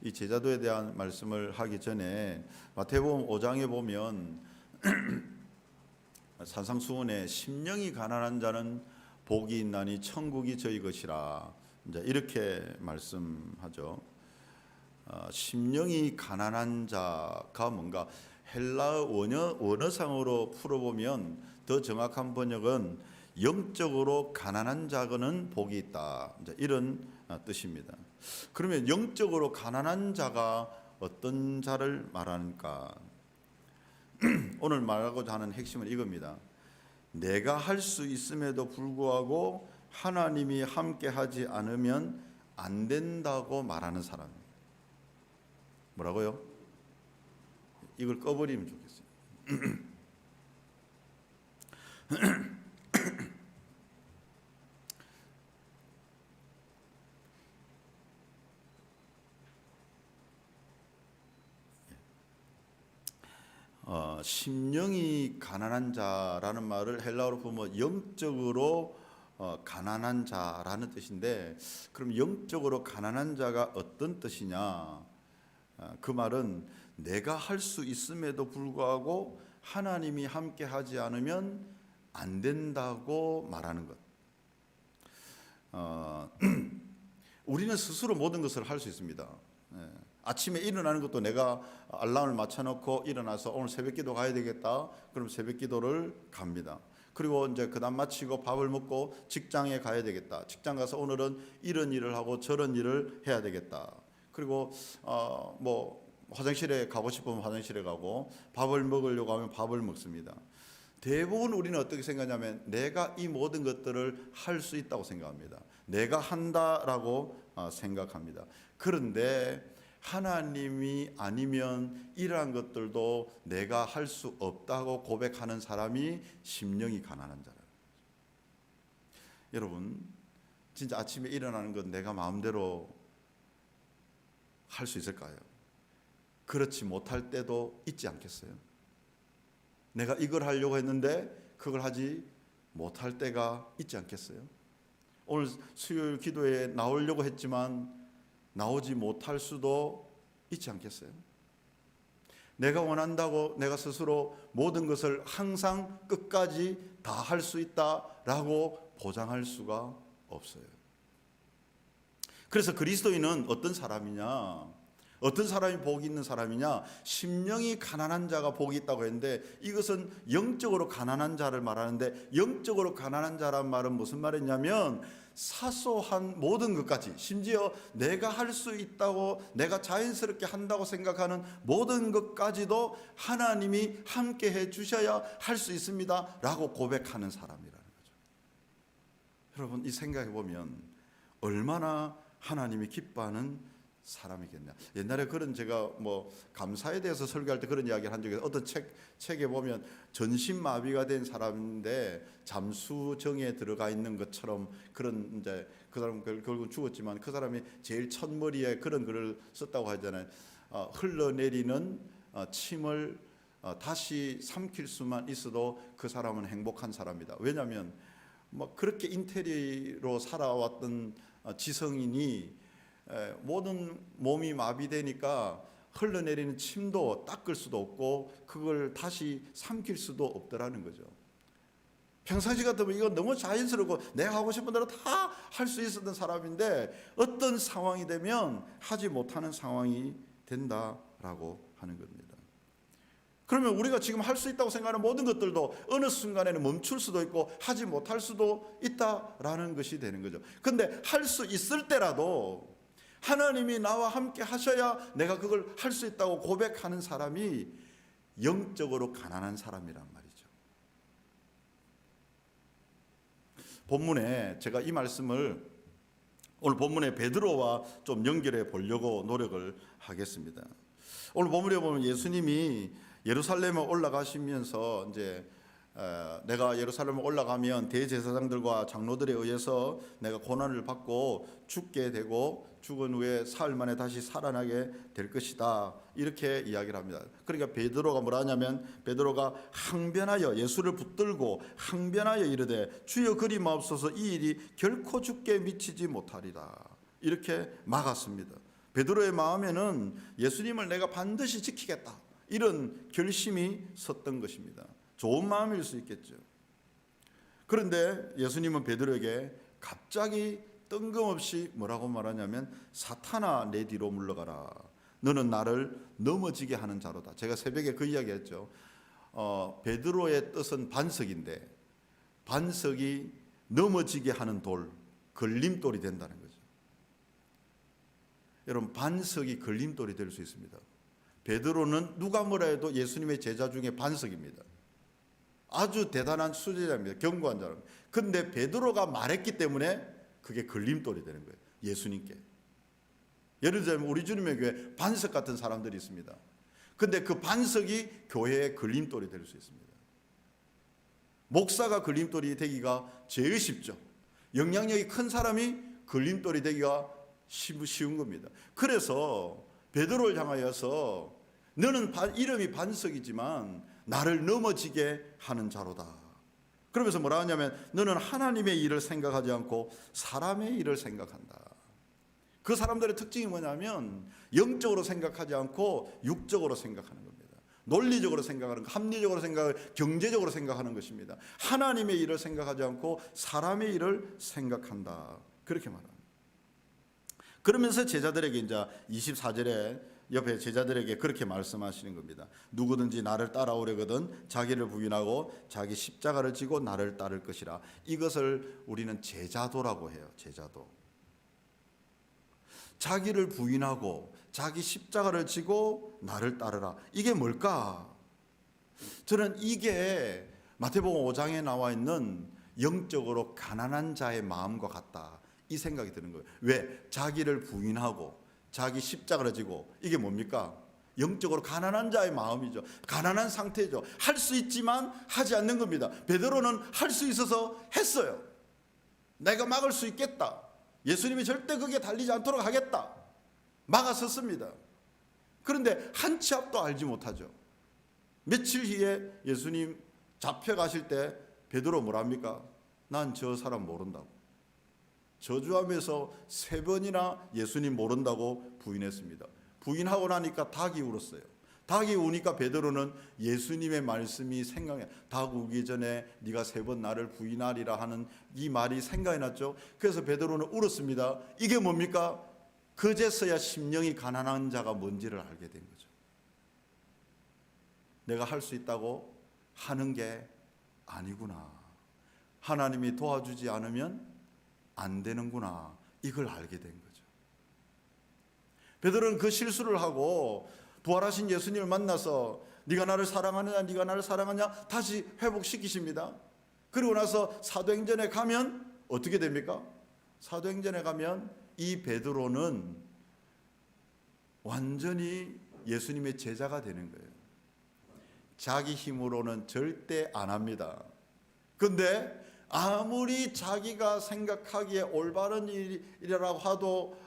이 제자도에 대한 말씀을 하기 전에 마태복음 5장에 보면 산상수훈에 심령이 가난한 자는 복이 있나니 천국이 저희 것이라 이제 이렇게 말씀하죠. 심령이 가난한 자가 뭔가 헬라어 원어상으로 풀어보면 더 정확한 번역은 영적으로 가난한 자는 복이 있다, 이제 이런 뜻입니다. 그러면 영적으로 가난한 자가 어떤 자를 말하는가? 오늘 말하고자 하는 핵심은 이겁니다. 내가 할 수 있음에도 불구하고 하나님이 함께 하지 않으면 안 된다고 말하는 사람입니다. 뭐라고요? 이걸 꺼버리면 좋겠어요. 심령이 가난한 자라는 말을 헬라어로 보면 영적으로 가난한 자라는 뜻인데, 그럼 영적으로 가난한 자가 어떤 뜻이냐? 그 말은 내가 할 수 있음에도 불구하고 하나님이 함께 하지 않으면 안 된다고 말하는 것. 우리는 스스로 모든 것을 할 수 있습니다. 아침에 일어나는 것도 내가 알람을 맞춰놓고 일어나서 오늘 새벽기도 가야 되겠다. 그럼 새벽기도를 갑니다. 그리고 이제 그다음 마치고 밥을 먹고 직장에 가야 되겠다. 직장 가서 오늘은 이런 일을 하고 저런 일을 해야 되겠다. 그리고 뭐 화장실에 가고 싶으면 화장실에 가고 밥을 먹으려고 하면 밥을 먹습니다. 대부분 우리는 어떻게 생각하냐면 내가 이 모든 것들을 할 수 있다고 생각합니다. 내가 한다라고 생각합니다. 그런데 하나님이 아니면 이러한 것들도 내가 할 수 없다고 고백하는 사람이 심령이 가난한 자라는 거죠. 여러분, 진짜 아침에 일어나는 건 내가 마음대로 할 수 있을까요? 그렇지 못할 때도 있지 않겠어요? 내가 이걸 하려고 했는데 그걸 하지 못할 때가 있지 않겠어요? 오늘 수요일 기도에 나오려고 했지만 나오지 못할 수도 있지 않겠어요? 내가 원한다고 내가 스스로 모든 것을 항상 끝까지 다 할 수 있다라고 보장할 수가 없어요. 그래서 그리스도인은 어떤 사람이냐? 어떤 사람이 복이 있는 사람이냐? 심령이 가난한 자가 복이 있다고 했는데, 이것은 영적으로 가난한 자를 말하는데, 영적으로 가난한 자란 말은 무슨 말이냐면 사소한 모든 것까지, 심지어 내가 할 수 있다고 내가 자연스럽게 한다고 생각하는 모든 것까지도 하나님이 함께 해 주셔야 할 수 있습니다 라고 고백하는 사람이라는 거죠. 여러분, 이 생각해 보면 얼마나 하나님이 기뻐하는 사람이겠냐. 옛날에 그런 제가 뭐 감사에 대해서 설교할 때 그런 이야기를 한 적이 있어요. 어떤 책에 보면 전신마비가 된 사람인데 잠수정에 들어가 있는 것처럼, 그런 이제 그 사람 결국 죽었지만 그 사람이 제일 첫머리에 그런 글을 썼다고 하잖아요. 흘러내리는 침을 다시 삼킬 수만 있어도 그 사람은 행복한 사람이다. 왜냐하면 뭐 그렇게 인테리어로 살아왔던 지성인이 모든 몸이 마비되니까 흘러내리는 침도 닦을 수도 없고 그걸 다시 삼킬 수도 없더라는 거죠. 평상시 같으면 이거 너무 자연스럽고 내가 하고 싶은 대로 다 할 수 있었던 사람인데 어떤 상황이 되면 하지 못하는 상황이 된다라고 하는 겁니다. 그러면 우리가 지금 할 수 있다고 생각하는 모든 것들도 어느 순간에는 멈출 수도 있고 하지 못할 수도 있다라는 것이 되는 거죠. 그런데 할 수 있을 때라도 하나님이 나와 함께 하셔야 내가 그걸 할 수 있다고 고백하는 사람이 영적으로 가난한 사람이란 말이죠. 본문에 제가 이 말씀을 오늘 본문의 베드로와 좀 연결해 보려고 노력을 하겠습니다. 오늘 본문에 보면 예수님이 예루살렘에 올라가시면서 이제 내가 예루살렘에 올라가면 대제사장들과 장로들에 의해서 내가 고난을 받고 죽게 되고 죽은 후에 사흘 만에 다시 살아나게 될 것이다, 이렇게 이야기를 합니다. 그러니까 베드로가 뭐라 하냐면, 베드로가 항변하여 예수를 붙들고 항변하여 이르되 주여 그리 마옵소서, 이 일이 결코 주께 미치지 못하리라, 이렇게 막았습니다. 베드로의 마음에는 예수님을 내가 반드시 지키겠다, 이런 결심이 섰던 것입니다. 좋은 마음일 수 있겠죠. 그런데 예수님은 베드로에게 갑자기 뜬금없이 뭐라고 말하냐면, 사탄아 내 뒤로 물러가라. 너는 나를 넘어지게 하는 자로다. 제가 새벽에 그 이야기했죠. 베드로의 뜻은 반석인데, 반석이 넘어지게 하는 돌, 걸림돌이 된다는 거죠. 여러분, 반석이 걸림돌이 될 수 있습니다. 베드로는 누가 뭐라 해도 예수님의 제자 중에 반석입니다. 아주 대단한 수제자입니다. 견고한 자입니다. 근데 베드로가 말했기 때문에 그게 걸림돌이 되는 거예요. 예수님께. 예를 들면 우리 주님의 교회 반석 같은 사람들이 있습니다. 근데 그 반석이 교회의 걸림돌이 될 수 있습니다. 목사가 걸림돌이 되기가 제일 쉽죠. 영향력이 큰 사람이 걸림돌이 되기가 쉬운 겁니다. 그래서 베드로를 향하여서 너는 이름이 반석이지만 나를 넘어지게 하는 자로다. 그러면서 뭐라 하냐면, 너는 하나님의 일을 생각하지 않고 사람의 일을 생각한다. 그 사람들의 특징이 뭐냐면 영적으로 생각하지 않고 육적으로 생각하는 겁니다. 논리적으로 생각하는 것, 합리적으로 생각하는, 경제적으로 생각하는 것입니다. 하나님의 일을 생각하지 않고 사람의 일을 생각한다. 그렇게 말합니다. 그러면서 제자들에게 이제 24절에 옆에 제자들에게 그렇게 말씀하시는 겁니다. 누구든지 나를 따라오려거든 자기를 부인하고 자기 십자가를 지고 나를 따를 것이라. 이것을 우리는 제자도라고 해요. 제자도. 자기를 부인하고 자기 십자가를 지고 나를 따르라. 이게 뭘까? 저는 이게 마태복음 5장에 나와 있는 영적으로 가난한 자의 마음과 같다, 이 생각이 드는 거예요. 왜? 자기를 부인하고 자기 십자가를 지고, 이게 뭡니까? 영적으로 가난한 자의 마음이죠. 가난한 상태죠. 할 수 있지만 하지 않는 겁니다. 베드로는 할 수 있어서 했어요. 내가 막을 수 있겠다. 예수님이 절대 거기에 달리지 않도록 하겠다. 막아섰습니다. 그런데 한 치 앞도 알지 못하죠. 며칠 후에 예수님 잡혀가실 때 베드로 뭐랍니까? 난 저 사람 모른다고. 저주하면서 3번이나 예수님 모른다고 부인했습니다. 부인하고 나니까 닭이 울었어요. 닭이 우니까 베드로는 예수님의 말씀이 생각해. 닭 우기 전에 네가 3번 나를 부인하리라 하는 이 말이 생각이 났죠. 그래서 베드로는 울었습니다. 이게 뭡니까? 그제서야 심령이 가난한 자가 뭔지를 알게 된 거죠. 내가 할 수 있다고 하는 게 아니구나. 하나님이 도와주지 않으면 안 되는구나. 이걸 알게 된 거죠. 베드로는 그 실수를 하고 부활하신 예수님을 만나서 네가 나를 사랑하느냐, 네가 나를 사랑하냐 다시 회복시키십니다. 그리고 나서 사도행전에 가면 어떻게 됩니까? 사도행전에 가면 이 베드로는 완전히 예수님의 제자가 되는 거예요. 자기 힘으로는 절대 안 합니다. 근데 아무리 자기가 생각하기에 올바른 일이라고 하도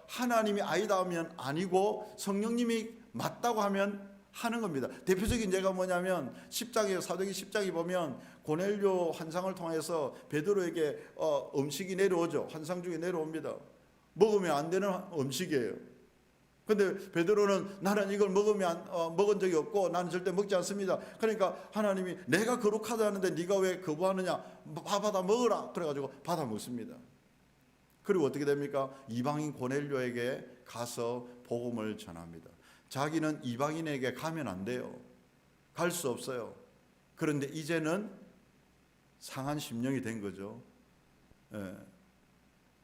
하나님이 아니다 하면 아니고 성령님이 맞다고 하면 하는 겁니다. 대표적인 예가 뭐냐면 10장에, 사도행전 10장에 보면 고넬료 환상을 통해서 베드로에게 음식이 내려오죠. 환상 중에 내려옵니다. 먹으면 안 되는 음식이에요. 근데 베드로는 나는 이걸 먹은 적이 없고 나는 절대 먹지 않습니다. 그러니까 하나님이 내가 거룩하다 하는데 네가 왜 거부하느냐, 받아 먹으라 그래가지고 받아 먹습니다. 그리고 어떻게 됩니까? 이방인 고넬료에게 가서 복음을 전합니다. 자기는 이방인에게 가면 안 돼요. 갈 수 없어요. 그런데 이제는 상한 심령이 된 거죠.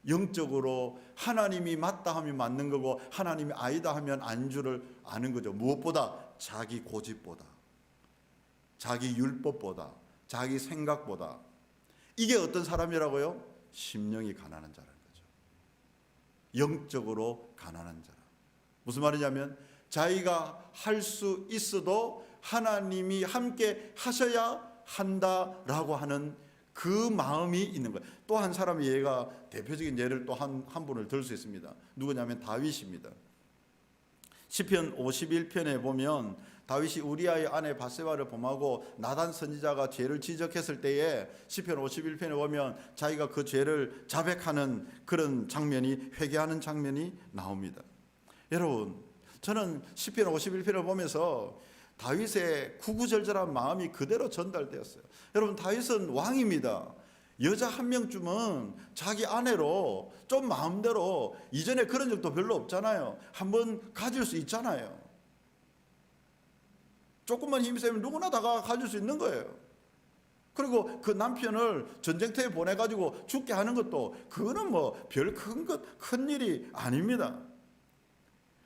영적으로 하나님이 맞다 하면 맞는 거고 하나님이 아니다 하면 아닌 줄을 아는 거죠. 무엇보다 자기 고집보다, 자기 율법보다, 자기 생각보다. 이게 어떤 사람이라고요? 심령이 가난한 자라는 거죠. 영적으로 가난한 자라. 무슨 말이냐면 자기가 할 수 있어도 하나님이 함께 하셔야 한다라고 하는 그 마음이 있는 거예요. 또 한 사람의 예가, 대표적인 예를 또 한 분을 들 수 있습니다. 누구냐면 다윗입니다. 시편 51편에 보면 다윗이 우리아의 아내 바세바를 범하고 나단 선지자가 죄를 지적했을 때에 시편 51편에 보면 자기가 그 죄를 자백하는 그런 장면이, 회개하는 장면이 나옵니다. 여러분, 저는 시편 51편을 보면서 다윗의 구구절절한 마음이 그대로 전달되었어요. 여러분, 다윗은 왕입니다. 여자 한 명쯤은 자기 아내로 좀 마음대로, 이전에 그런 적도 별로 없잖아요. 한번 가질 수 있잖아요. 조금만 힘이 세면 누구나 다 가질 수 있는 거예요. 그리고 그 남편을 전쟁터에 보내가지고 죽게 하는 것도 그거는 뭐 별 큰 일이 아닙니다.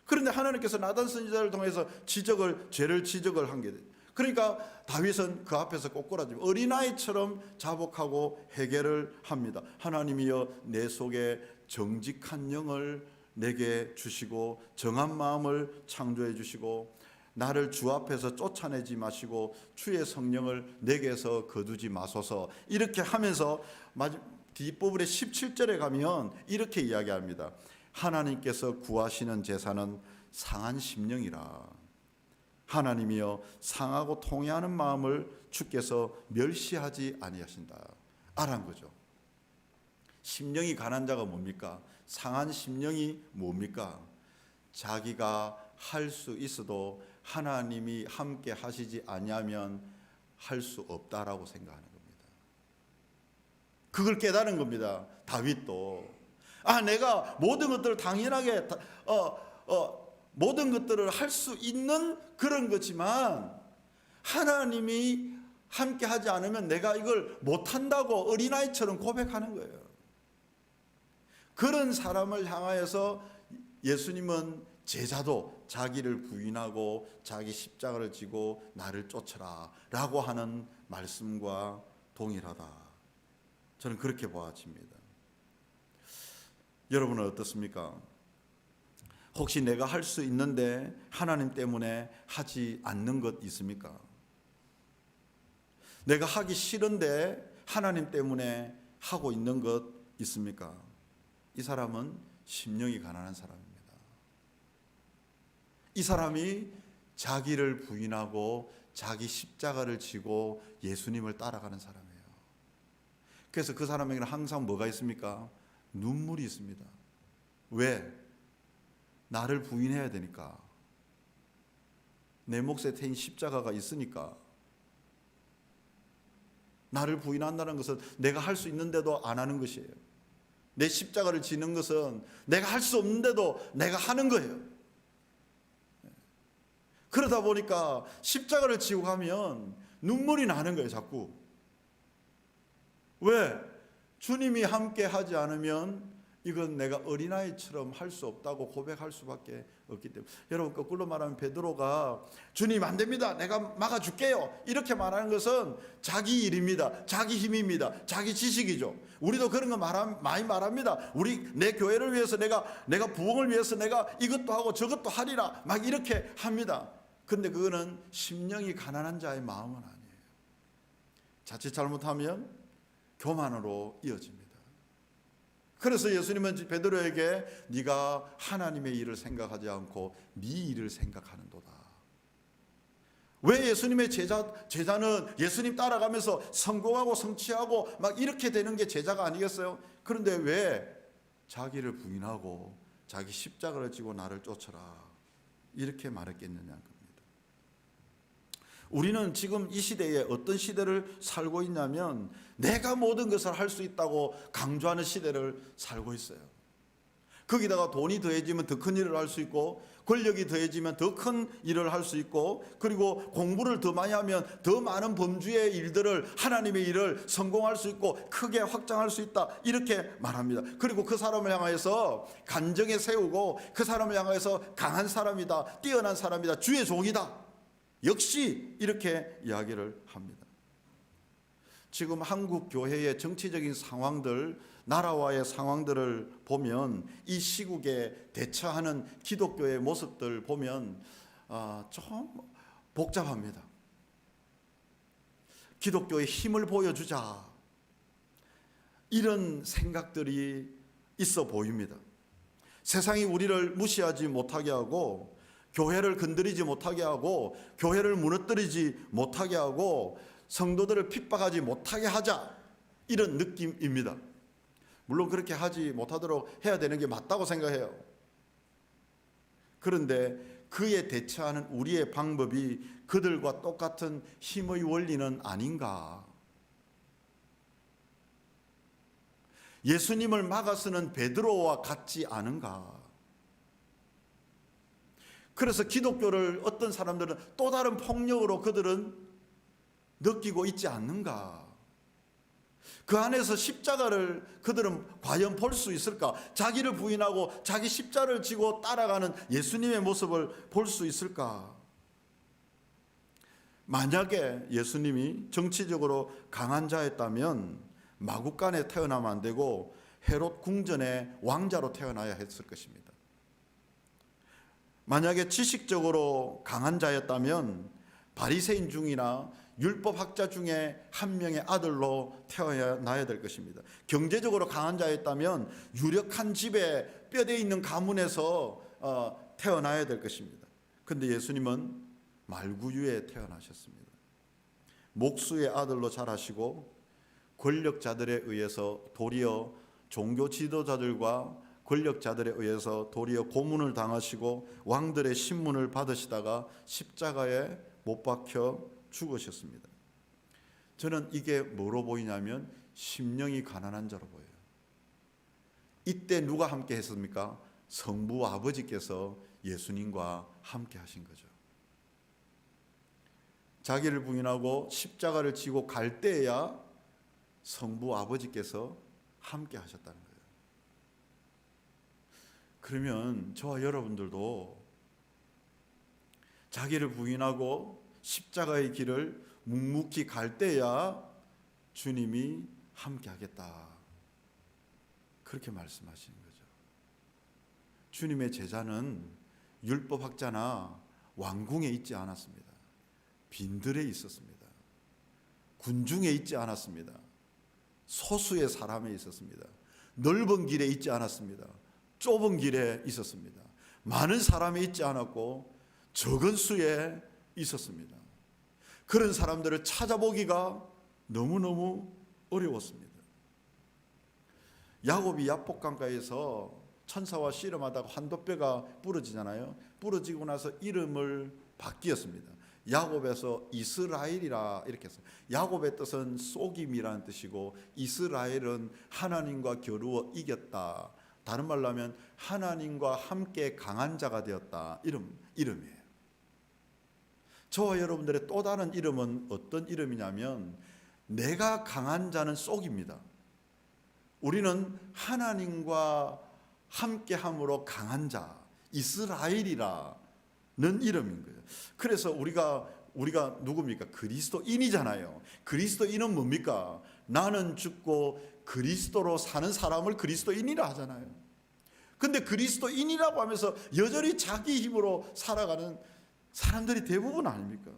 그런데 하나님께서 나단 선지자를 통해서 죄를 지적을 한 게 돼요. 그러니까 다윗은 그 앞에서 꼬꾸라지고 어린아이처럼 자복하고 회개를 합니다. 하나님이여, 내 속에 정직한 영을 내게 주시고 정한 마음을 창조해 주시고 나를 주 앞에서 쫓아내지 마시고 주의 성령을 내게서 거두지 마소서. 이렇게 하면서 뒷부분의 17절에 가면 이렇게 이야기합니다. 하나님께서 구하시는 제사는 상한 심령이라. 하나님이여, 상하고 통회하는 마음을 주께서 멸시하지 아니하신다. 아란 거죠. 심령이 가난 자가 뭡니까? 상한 심령이 뭡니까? 자기가 할 수 있어도 하나님이 함께 하시지 아니하면 할 수 없다라고 생각하는 겁니다. 그걸 깨달은 겁니다. 다윗도. 내가 모든 것들을 당연하게 모든 것들을 할 수 있는 그런 거지만 하나님이 함께 하지 않으면 내가 이걸 못한다고 어린아이처럼 고백하는 거예요. 그런 사람을 향하여서 예수님은 제자도 자기를 부인하고 자기 십자가를 지고 나를 쫓아라 라고 하는 말씀과 동일하다. 저는 그렇게 보아집니다. 여러분은 어떻습니까? 혹시 내가 할 수 있는데 하나님 때문에 하지 않는 것 있습니까? 내가 하기 싫은데 하나님 때문에 하고 있는 것 있습니까? 이 사람은 심령이 가난한 사람입니다. 이 사람이 자기를 부인하고 자기 십자가를 지고 예수님을 따라가는 사람이에요. 그래서 그 사람에게는 항상 뭐가 있습니까? 눈물이 있습니다. 왜? 나를 부인해야 되니까. 내 몫에 태인 십자가가 있으니까. 나를 부인한다는 것은 내가 할 수 있는데도 안 하는 것이에요. 내 십자가를 지는 것은 내가 할 수 없는데도 내가 하는 거예요. 그러다 보니까 십자가를 지고 가면 눈물이 나는 거예요, 자꾸. 왜? 주님이 함께 하지 않으면 이건 내가 어린아이처럼 할 수 없다고 고백할 수밖에 없기 때문에. 여러분, 거꾸로 말하면 베드로가 주님 안 됩니다, 내가 막아줄게요, 이렇게 말하는 것은 자기 일입니다. 자기 힘입니다. 자기 지식이죠. 우리도 그런 거 많이 말합니다. 내 교회를 위해서 내가 부흥을 위해서 내가 이것도 하고 저것도 하리라 막 이렇게 합니다. 그런데 그거는 심령이 가난한 자의 마음은 아니에요. 자칫 잘못하면 교만으로 이어집니다. 그래서 예수님은 베드로에게 네가 하나님의 일을 생각하지 않고 네 일을 생각하는도다. 왜 예수님의 제자는 예수님 따라가면서 성공하고 성취하고 막 이렇게 되는 게 제자가 아니겠어요? 그런데 왜 자기를 부인하고 자기 십자가를 지고 나를 쫓아라 이렇게 말했겠느냐는 겁니다. 우리는 지금 이 시대에 어떤 시대를 살고 있냐면 내가 모든 것을 할 수 있다고 강조하는 시대를 살고 있어요. 거기다가 돈이 더해지면 더 큰 일을 할 수 있고 권력이 더해지면 더 큰 일을 할 수 있고 그리고 공부를 더 많이 하면 더 많은 범주의 일들을 하나님의 일을 성공할 수 있고 크게 확장할 수 있다 이렇게 말합니다. 그리고 그 사람을 향해서 간정에 세우고 그 사람을 향해서 강한 사람이다, 뛰어난 사람이다, 주의 종이다 역시 이렇게 이야기를 합니다. 지금 한국 교회의 정치적인 상황들, 나라와의 상황들을 보면 이 시국에 대처하는 기독교의 모습들 보면 좀 복잡합니다. 기독교의 힘을 보여주자 이런 생각들이 있어 보입니다. 세상이 우리를 무시하지 못하게 하고 교회를 건드리지 못하게 하고 교회를 무너뜨리지 못하게 하고 성도들을 핍박하지 못하게 하자 이런 느낌입니다. 물론 그렇게 하지 못하도록 해야 되는 게 맞다고 생각해요. 그런데 그에 대처하는 우리의 방법이 그들과 똑같은 힘의 원리는 아닌가? 예수님을 막아서는 베드로와 같지 않은가? 그래서 기독교를 어떤 사람들은 또 다른 폭력으로 그들은 느끼고 있지 않는가? 그 안에서 십자가를 그들은 과연 볼 수 있을까? 자기를 부인하고 자기 십자가를 지고 따라가는 예수님의 모습을 볼 수 있을까? 만약에 예수님이 정치적으로 강한 자였다면 마구간에 태어나면 안 되고 헤롯 궁전의 왕자로 태어나야 했을 것입니다. 만약에 지식적으로 강한 자였다면 바리새인 중이나 율법학자 중에 한 명의 아들로 태어나야 될 것입니다. 경제적으로 강한 자였다면 유력한 집에 뼈대 있는 가문에서 태어나야 될 것입니다. 그런데 예수님은 말구유에 태어나셨습니다. 목수의 아들로 자라시고 권력자들에 의해서 도리어 종교 지도자들과 권력자들에 의해서 도리어 고문을 당하시고 왕들의 신문을 받으시다가 십자가에 못 박혀 죽으셨습니다. 저는 이게 뭐로 보이냐면 심령이 가난한 자로 보여요. 이때 누가 함께 했습니까? 성부 아버지께서 예수님과 함께 하신 거죠. 자기를 부인하고 십자가를 지고 갈 때에야 성부 아버지께서 함께 하셨다는 거예요. 그러면 저와 여러분들도 자기를 부인하고 십자가의 길을 묵묵히 갈 때야 주님이 함께 하겠다. 그렇게 말씀하시는 거죠. 주님의 제자는 율법학자나 왕궁에 있지 않았습니다. 빈들에 있었습니다. 군중에 있지 않았습니다. 소수의 사람에 있었습니다. 넓은 길에 있지 않았습니다. 좁은 길에 있었습니다. 많은 사람에 있지 않았고 적은 수에 있었습니다. 그런 사람들을 찾아보기가 너무너무 어려웠습니다. 야곱이 야복강가에서 천사와 씨름하다가 환도뼈가 부러지잖아요. 부러지고 나서 이름을 바뀌었습니다. 야곱에서 이스라엘이라 이렇게 했어요. 야곱의 뜻은 속임이라는 뜻이고 이스라엘은 하나님과 겨루어 이겼다. 다른 말로 하면 하나님과 함께 강한 자가 되었다. 이름이에요. 저와 여러분들의 또 다른 이름은 어떤 이름이냐면 내가 강한 자는 속입니다. 우리는 하나님과 함께함으로 강한 자, 이스라엘이라는 이름인 거예요. 그래서 우리가 누굽니까? 그리스도인이잖아요. 그리스도인은 뭡니까? 나는 죽고 그리스도로 사는 사람을 그리스도인이라 하잖아요. 근데 그리스도인이라고 하면서 여전히 자기 힘으로 살아가는 사람들이 대부분 아닙니까?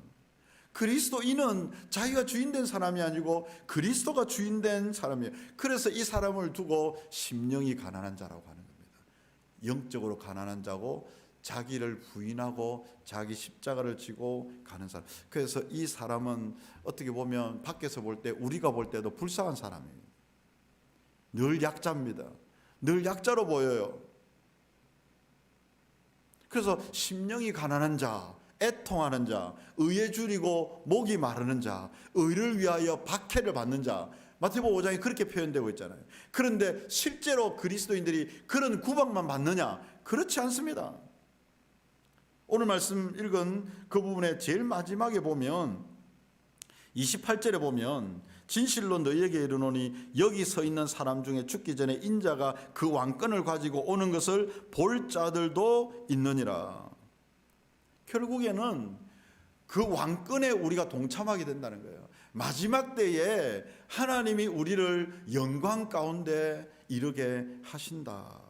그리스도인은 자기가 주인된 사람이 아니고 그리스도가 주인된 사람이에요. 그래서 이 사람을 두고 심령이 가난한 자라고 하는 겁니다. 영적으로 가난한 자고 자기를 부인하고 자기 십자가를 지고 가는 사람. 그래서 이 사람은 어떻게 보면 밖에서 볼 때 우리가 볼 때도 불쌍한 사람이에요. 늘 약자입니다. 늘 약자로 보여요. 그래서 심령이 가난한 자, 애통하는 자, 의에 줄이고 목이 마르는 자, 의를 위하여 박해를 받는 자, 마태복음 5장에 그렇게 표현되고 있잖아요. 그런데 실제로 그리스도인들이 그런 구박만 받느냐? 그렇지 않습니다. 오늘 말씀 읽은 그 부분의 제일 마지막에 보면 28절에 보면 진실로 너희에게 이르노니 여기 서 있는 사람 중에 죽기 전에 인자가 그 왕권을 가지고 오는 것을 볼 자들도 있느니라. 결국에는 그 왕권에 우리가 동참하게 된다는 거예요. 마지막 때에 하나님이 우리를 영광 가운데 이르게 하신다.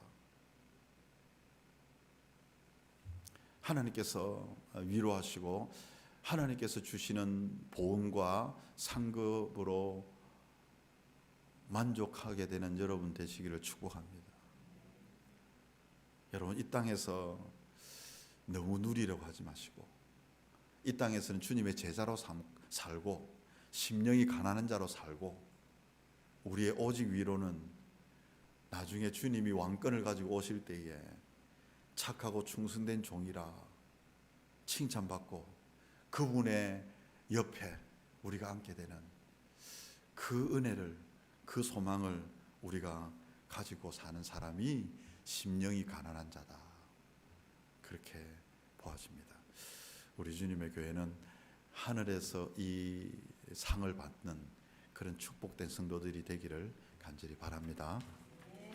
하나님께서 위로하시고 하나님께서 주시는 보응과 상급으로 만족하게 되는 여러분 되시기를 축복합니다. 여러분 이 땅에서 너무 누리려고 하지 마시고 이 땅에서는 주님의 제자로 살고 심령이 가난한 자로 살고 우리의 오직 위로는 나중에 주님이 왕권을 가지고 오실 때에 착하고 충성된 종이라 칭찬받고 그분의 옆에 우리가 앉게 되는 그 은혜를, 그 소망을 우리가 가지고 사는 사람이 심령이 가난한 자다, 그렇게 보아집니다. 우리 주님의 교회는 하늘에서 이 상을 받는 그런 축복된 성도들이 되기를 간절히 바랍니다.